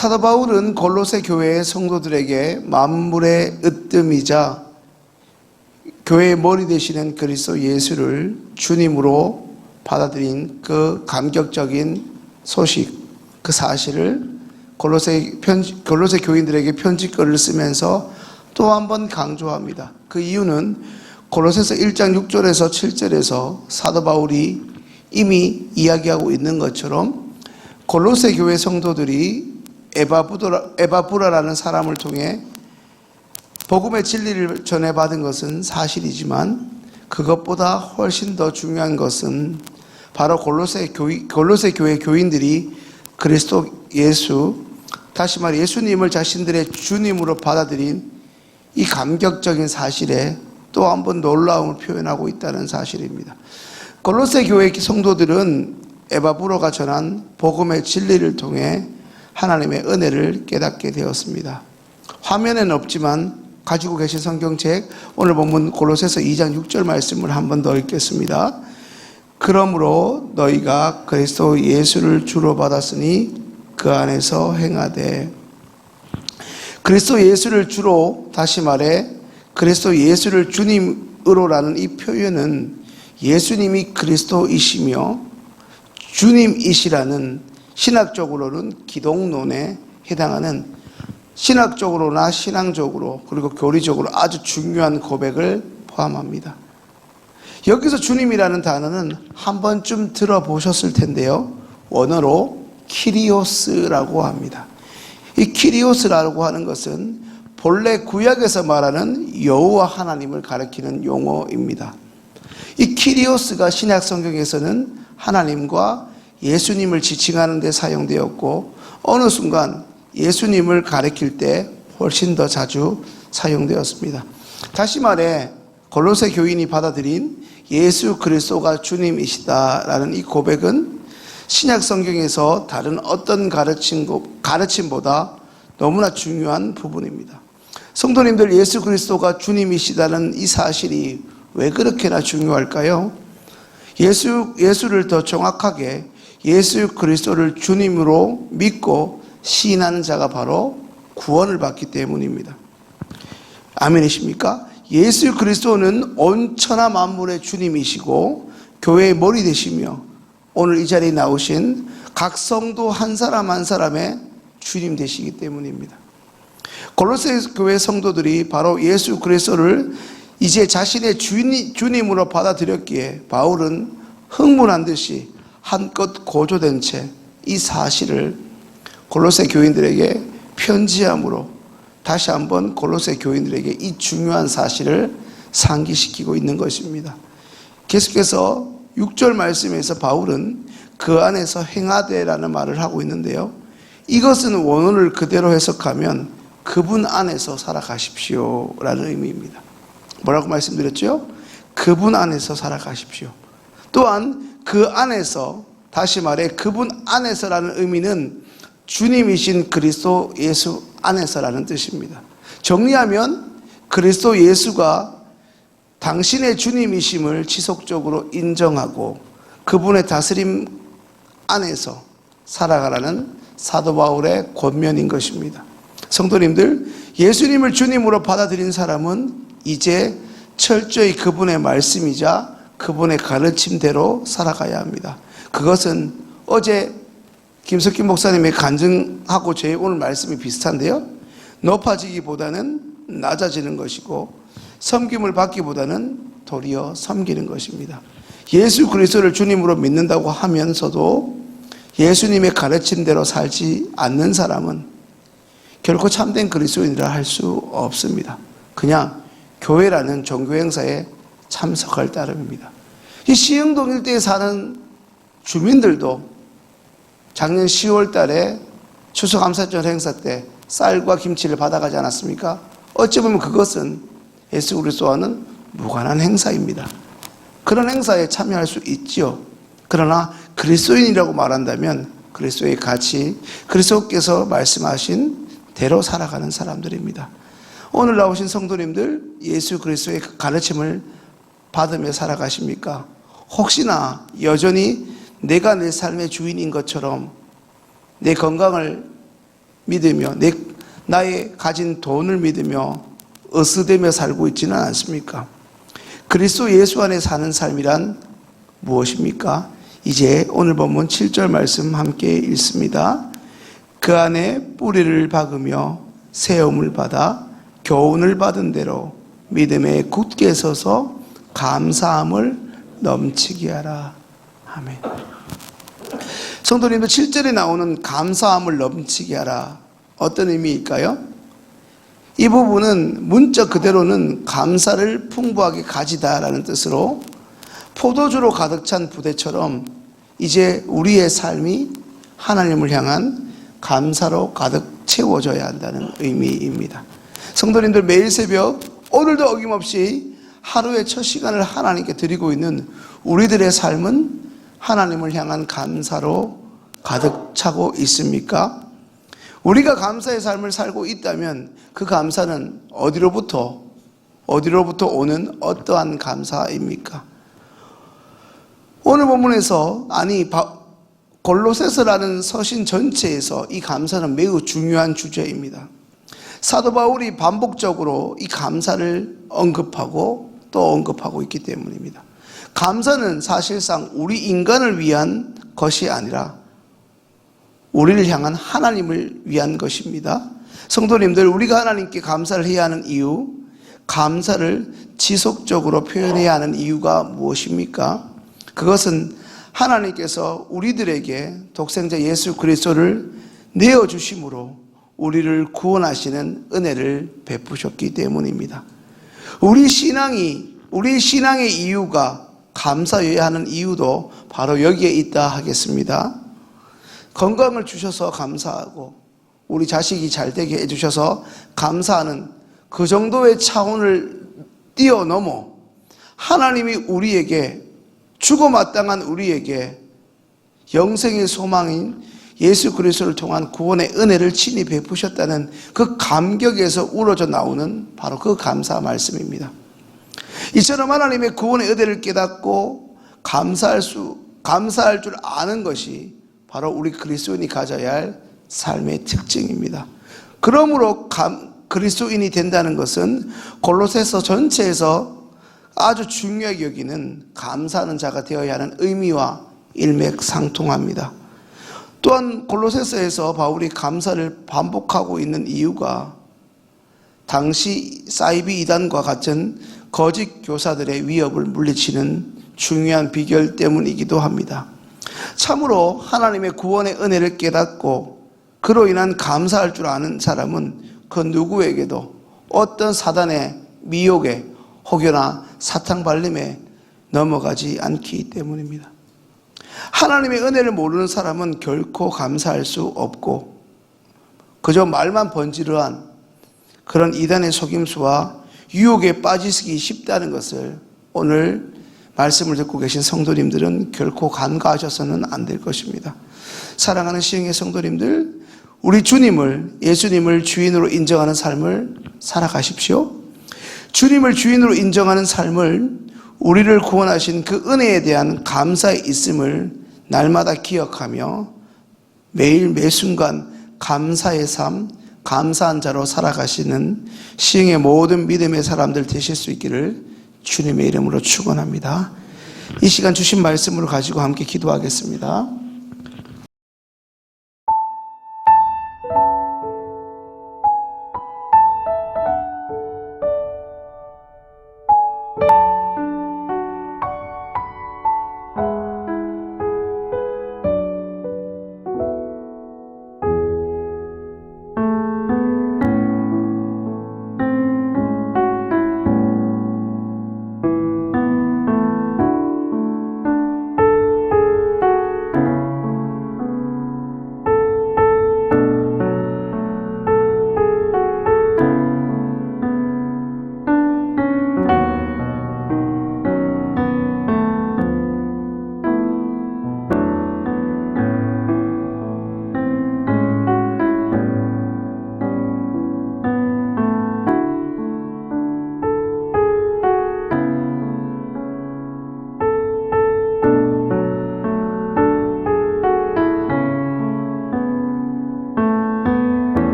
사도 바울은 골로새 교회의 성도들에게 만물의 으뜸이자 교회의 머리 되시는 그리스도 예수를 주님으로 받아들인 그 감격적인 소식, 그 사실을 골로새 교인들에게 편지글을 쓰면서 또 한 번 강조합니다. 그 이유는 골로새서 1장 6절에서 7절에서 사도 바울이 이미 이야기하고 있는 것처럼 골로새 교회 성도들이 에바브라라는 사람을 통해 복음의 진리를 전해받은 것은 사실이지만 그것보다 훨씬 더 중요한 것은 바로 골로새 교회 교인들이 그리스도 예수, 다시 말해 예수님을 자신들의 주님으로 받아들인 이 감격적인 사실에 또 한 번 놀라움을 표현하고 있다는 사실입니다. 골로새 교회 성도들은 에바브로가 전한 복음의 진리를 통해 하나님의 은혜를 깨닫게 되었습니다. 화면에는 없지만 가지고 계신 성경책 오늘 본문 골로새서 2장 6절 말씀을 한 번 더 읽겠습니다. 그러므로 너희가 그리스도 예수를 주로 받았으니 그 안에서 행하되. 그리스도 예수를 주로, 다시 말해 그리스도 예수를 주님으로라는 이 표현은 예수님이 그리스도이시며 주님이시라는 신학적으로는 기독론에 해당하는 신학적으로나 신앙적으로 그리고 교리적으로 아주 중요한 고백을 포함합니다. 여기서 주님이라는 단어는 한 번쯤 들어보셨을 텐데요. 원어로 키리오스라고 합니다. 이 키리오스라고 하는 것은 본래 구약에서 말하는 여호와 하나님을 가리키는 용어입니다. 이 키리오스가 신약 성경에서는 하나님과 예수님을 지칭하는 데 사용되었고 어느 순간 예수님을 가리킬 때 훨씬 더 자주 사용되었습니다. 다시 말해 골로새 교인이 받아들인 예수 그리스도가 주님이시다라는 이 고백은 신약 성경에서 다른 어떤 가르침보다 너무나 중요한 부분입니다. 성도님들, 예수 그리스도가 주님이시다는 이 사실이 왜 그렇게나 중요할까요? 예수를 더 정확하게 예수 그리스도를 주님으로 믿고 시인하는 자가 바로 구원을 받기 때문입니다. 아멘이십니까? 예수 그리스도는 온 천하 만물의 주님이시고 교회의 머리 되시며 오늘 이 자리에 나오신 각 성도 한 사람 한 사람의 주님 되시기 때문입니다. 골로새 교회 성도들이 바로 예수 그리스도를 이제 자신의 주님으로 받아들였기에 바울은 흥분한 듯이 한껏 고조된 채 이 사실을 골로새 교인들에게 편지함으로 다시 한번 골로새 교인들에게 이 중요한 사실을 상기시키고 있는 것입니다. 계속해서 6절 말씀에서 바울은 그 안에서 행하되라는 말을 하고 있는데요. 이것은 원어를 그대로 해석하면 그분 안에서 살아가십시오 라는 의미입니다. 뭐라고 말씀드렸죠? 그분 안에서 살아가십시오. 또한 그 안에서, 다시 말해 그분 안에서라는 의미는 주님이신 그리스도 예수 안에서라는 뜻입니다. 정리하면 그리스도 예수가 당신의 주님이심을 지속적으로 인정하고 그분의 다스림 안에서 살아가라는 사도 바울의 권면인 것입니다. 성도님들, 예수님을 주님으로 받아들인 사람은 이제 철저히 그분의 말씀이자 그분의 가르침대로 살아가야 합니다. 그것은 어제 김석기 목사님의 간증하고 제 오늘 말씀이 비슷한데요. 높아지기보다는 낮아지는 것이고 섬김을 받기보다는 도리어 섬기는 것입니다. 예수 그리스도를 주님으로 믿는다고 하면서도 예수님의 가르침대로 살지 않는 사람은 결코 참된 그리스도인이라 할 수 없습니다. 그냥 교회라는 종교 행사에 참석할 따름입니다. 이 시흥동 일대에 사는 주민들도 작년 10월 달에 추수감사절 행사 때 쌀과 김치를 받아가지 않았습니까? 어찌 보면 그것은 예수 그리스도와는 무관한 행사입니다. 그런 행사에 참여할 수 있지요. 그러나 그리스도인이라고 말한다면 그리스도의 가치, 그리스도께서 말씀하신 대로 살아가는 사람들입니다. 오늘 나오신 성도님들, 예수 그리스도의 가르침을 받으며 살아가십니까? 혹시나 여전히 내가 내 삶의 주인인 것처럼 내 건강을 믿으며 나의 가진 돈을 믿으며 어스대며 살고 있지는 않습니까? 그리스도 예수 안에 사는 삶이란 무엇입니까? 이제 오늘 본문 7절 말씀 함께 읽습니다. 그 안에 뿌리를 박으며 세움을 받아 교훈을 받은 대로 믿음에 굳게 서서 감사함을 넘치게 하라. 아멘. 성도님들, 7절에 나오는 감사함을 넘치게 하라, 어떤 의미일까요? 이 부분은 문자 그대로는 감사를 풍부하게 가지다라는 뜻으로 포도주로 가득 찬 부대처럼 이제 우리의 삶이 하나님을 향한 감사로 가득 채워져야 한다는 의미입니다. 성도님들, 매일 새벽 오늘도 어김없이 하루의 첫 시간을 하나님께 드리고 있는 우리들의 삶은 하나님을 향한 감사로 가득 차고 있습니까? 우리가 감사의 삶을 살고 있다면 그 감사는 어디로부터 오는 어떠한 감사입니까? 오늘 본문에서, 골로새서라는 서신 전체에서 이 감사는 매우 중요한 주제입니다. 사도 바울이 반복적으로 이 감사를 언급하고 또 언급하고 있기 때문입니다. 감사는 사실상 우리 인간을 위한 것이 아니라 우리를 향한 하나님을 위한 것입니다. 성도님들, 우리가 하나님께 감사를 해야 하는 이유, 감사를 지속적으로 표현해야 하는 이유가 무엇입니까? 그것은 하나님께서 우리들에게 독생자 예수 그리스도를 내어주심으로 우리를 구원하시는 은혜를 베푸셨기 때문입니다. 우리 신앙의 이유가 감사해야 하는 이유도 바로 여기에 있다 하겠습니다. 건강을 주셔서 감사하고 우리 자식이 잘 되게 해주셔서 감사하는 그 정도의 차원을 뛰어넘어 하나님이 우리에게, 죽어마땅한 우리에게 영생의 소망인 예수 그리스도를 통한 구원의 은혜를 친히 베푸셨다는 그 감격에서 우러져 나오는 바로 그 감사 말씀입니다. 이처럼 하나님의 구원의 은혜를 깨닫고 감사할 줄 아는 것이 바로 우리 그리스도인이 가져야 할 삶의 특징입니다. 그러므로 그리스도인이 된다는 것은 골로새서 전체에서 아주 중요하게 여기는 감사하는 자가 되어야 하는 의미와 일맥상통합니다. 또한 골로새서에서 바울이 감사를 반복하고 있는 이유가 당시 사이비 이단과 같은 거짓 교사들의 위협을 물리치는 중요한 비결 때문이기도 합니다. 참으로 하나님의 구원의 은혜를 깨닫고 그로 인한 감사할 줄 아는 사람은 그 누구에게도 어떤 사단의 미혹에 혹여나 사탕 발림에 넘어가지 않기 때문입니다. 하나님의 은혜를 모르는 사람은 결코 감사할 수 없고 그저 말만 번지르한 그런 이단의 속임수와 유혹에 빠지기 쉽다는 것을 오늘 말씀을 듣고 계신 성도님들은 결코 간과하셔서는 안 될 것입니다. 사랑하는 시흥의 성도님들, 우리 예수님을 주인으로 인정하는 삶을 살아가십시오. 주님을 주인으로 인정하는 삶을, 우리를 구원하신 그 은혜에 대한 감사의 있음을 날마다 기억하며 매일 매순간 감사의 삶, 감사한 자로 살아가시는 시흥의 모든 믿음의 사람들 되실 수 있기를 주님의 이름으로 축원합니다. 이 시간 주신 말씀을 가지고 함께 기도하겠습니다.